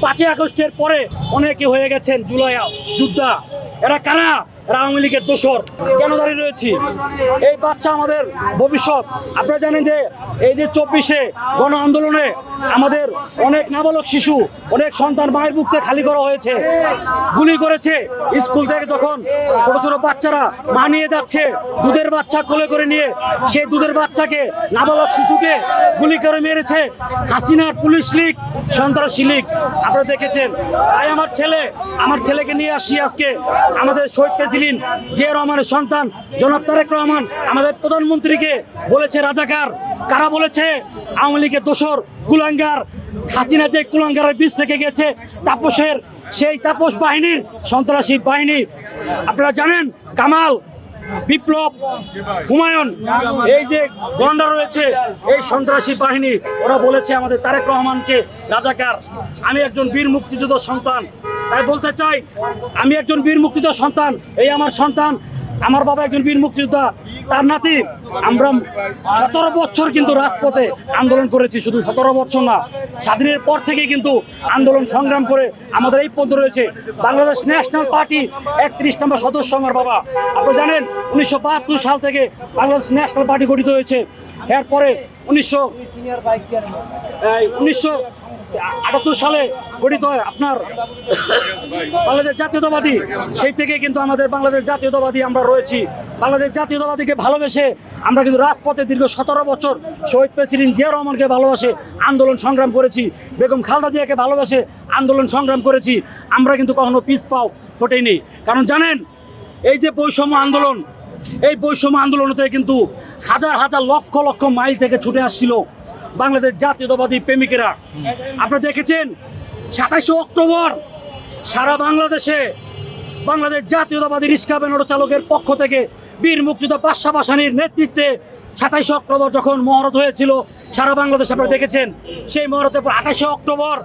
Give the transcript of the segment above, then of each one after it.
5ই আগস্টের পরে অনেকে হয়ে গেছেন জুলাই যোদ্ধা। এরা কারা? আওয়ামী লীগের দোসর। কেন দাঁড়িয়ে রয়েছি? এই বাচ্চা আমাদের ভবিষ্যৎ। আপনারা জানেন যে এই যে 24-এ গণ আন্দোলনে আমাদের অনেক নাবালক শিশু, অনেক সন্তান মায়ের বুকতে খালি করা হয়েছে, গুলি করেছে। স্কুল থেকে যখন ছোট ছোট বাচ্চারা মা নিয়ে যাচ্ছে, দুধের বাচ্চা কোলে করে নিয়ে, সেই দুধের বাচ্চাকে, নাবালক শিশুকে গুলি করে মেরেছে হাসিনার পুলিশ লীগ, সন্ত্রাসী লীগ। আপনারা দেখেছেন। তাই আমার ছেলেকে নিয়ে আসছি আজকে আমাদের শহীদ প্রেসিডেন্ট জিয়া রহমানের সন্তান জনাব তারেক রহমান আমাদের প্রধানমন্ত্রীকে বলেছে রাজাকার। কারা বলেছে? আওয়ামী লীগের দোসর, কুলাঙ্গার। হাসিনা যে কুলাঙ্গারের বীজ থেকে গেছে তাপসের, সেই তাপস বাহিনীর সন্ত্রাসী বাহিনী। আপনারা জানেন কামাল, বিপ্লব, হুমায়ুন, এই যে গন্ডা রয়েছে, এই সন্ত্রাসী বাহিনী, ওরা বলেছে আমাদের তারেক রহমানকে রাজাকার। আমি একজন বীর মুক্তিযোদ্ধার সন্তান, তাই বলতে চাই আমি একজন বীর মুক্তিযোদ্ধার সন্তান। এই আমার সন্তান, আমার বাবা একজন বীর মুক্তিযোদ্ধা, তার নাতি। আমরা 17 বছর কিন্তু রাজপথে আন্দোলন করেছি, শুধু 17 বছর না, স্বাধীনের পর থেকে কিন্তু আন্দোলন সংগ্রাম করে আমাদের এই পর্যন্ত রয়েছে। বাংলাদেশ ন্যাশনাল পার্টি 31 নম্বর সদস্য আমার বাবা। আপনি জানেন 1972 সাল থেকে বাংলাদেশ ন্যাশনাল পার্টি গঠিত হয়েছে। এরপরে 1978 সালে গঠিত হয় আপনার বাংলাদেশ জাতীয়তাবাদী। সেই থেকে কিন্তু আমাদের বাংলাদেশ জাতীয়তাবাদী আমরা রয়েছি। বাংলাদেশ জাতীয়তাবাদীকে ভালোবেসে আমরা কিন্তু রাজপথে দীর্ঘ 17 বছর শহীদ প্রেসিডেন্ট জিয়া রহমানকে ভালোবাসে আন্দোলন সংগ্রাম করেছি, বেগম খালেদা জিয়াকে ভালোবাসে আন্দোলন সংগ্রাম করেছি। আমরা কিন্তু কখনো পিছ পাও ফোটেনি। কারণ জানেন এই যে বৈষম্য আন্দোলন, এই বৈষম্য আন্দোলনতে কিন্তু হাজার হাজার লক্ষ লক্ষ মাইল থেকে ছুটে আসছিল বাংলাদেশ জাতীয়তাবাদী প্রেমিকেরা। আপনারা দেখেছেন 27 অক্টোবর সারা বাংলাদেশে বাংলাদেশ জাতীয়তাবাদী রিক্সা ভ্যান অটো চালকের পক্ষ থেকে বীর মুক্তিযোদ্ধা বাদশা ভাসানীর নেতৃত্বে 27 অক্টোবর যখন মহরত হয়েছিল সারা বাংলাদেশে, আপনারা দেখেছেন। সেই মহরতের পর 28 অক্টোবর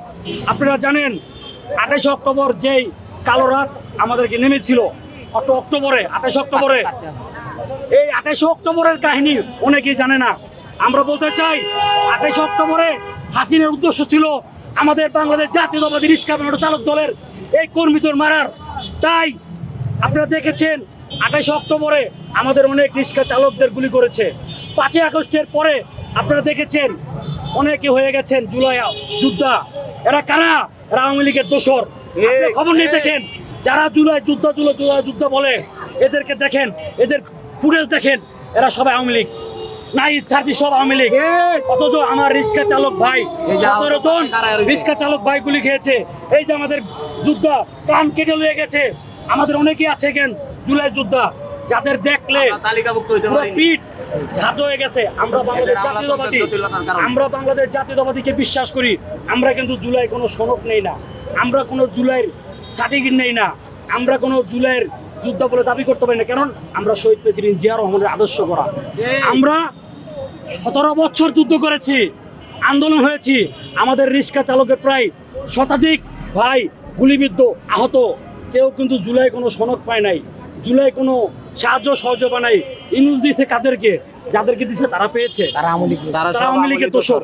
আপনারা জানেন, 28 অক্টোবর যেই কালো রাত আমাদেরকে নেমেছিল, অক্টোবরে 28 অক্টোবরে, এই 28 অক্টোবরের কাহিনী অনেকেই জানে না। আমরা বলতে চাই 28 অক্টোবরে হাসিনার উদ্দেশ্য ছিল আমাদের বাংলাদেশ জাতীয়তাবাদী রিক্সা ভ্যান অটো চালক দলের এই কর্মীদের মারার। তাই আপনারা দেখেছেন 28 অক্টোবরে আমাদের অনেক রিক্সা চালকদের গুলি করেছে। 5ই আগস্টের পরে আপনারা দেখেছেন অনেকে হয়ে গেছেন জুলাই যোদ্ধা। এরা কারা? আওয়ামী লীগের দোসর। খবর নিয়ে দেখেন, যারা জুলাই যুদ্ধ বলে এদেরকে দেখেন, এদের ফুটেজ দেখেন, এরা সবাই আওয়ামী লীগ, নাই ছাড়ি সব আওয়ামী লীগ। অথচ আমার রিক্সা চালক ভাই 17 জন রিক্সা চালক ভাই গুলি খেয়েছে। এই যে আমাদের যোদ্ধা কান কেটে লয়ে গেছে, আমাদের অনেকেই আছে কেন জুলাই যোদ্ধা, যাদের দেখলে পিঠ ঝাঁজ হয়ে গেছে। আমরা বাংলাদেশ জাতীয়তাবাদীকে বিশ্বাস করি। আমরা কিন্তু জুলাই কোনো সনদ নেই না, আমরা কোনো জুলাইয়ের সার্টিফিকেট নেই না, আমরা কোনো জুলাইয়ের যুদ্ধ বলে দাবি করতে পারি না। কারণ আমরা শহীদ প্রেসিডেন্ট জিয়া রহমানের আদর্শ করা। আমরা 17 বছর যুদ্ধ করেছি, আন্দোলন হয়েছি। আমাদের রিক্সা চালকের প্রায় শতাধিক ভাই গুলিবিদ্ধ, আহত। কেউ কিন্তু জুলাই কোনো সনদ পায় নাই, জুলাই কোনো সাহায্য সহযোগিতা নাই। ইনুস দিয়েছে কাদেরকে? যাদেরকে দিয়েছে তারা পেয়েছে, তারা আওয়ামী লীগের দোসর।